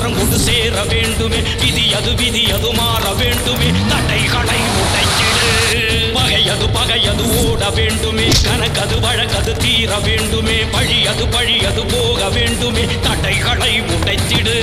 கரம் கொண்டு சேர வேண்டுமே விதி அது மாற வேண்டுமே தடைகளை உடைச்சிடு பகையது ஓட வேண்டுமே கணக்கது வழக்கது தீர வேண்டுமே பழியது போக வேண்டுமே தடைகளை உடைச்சிடு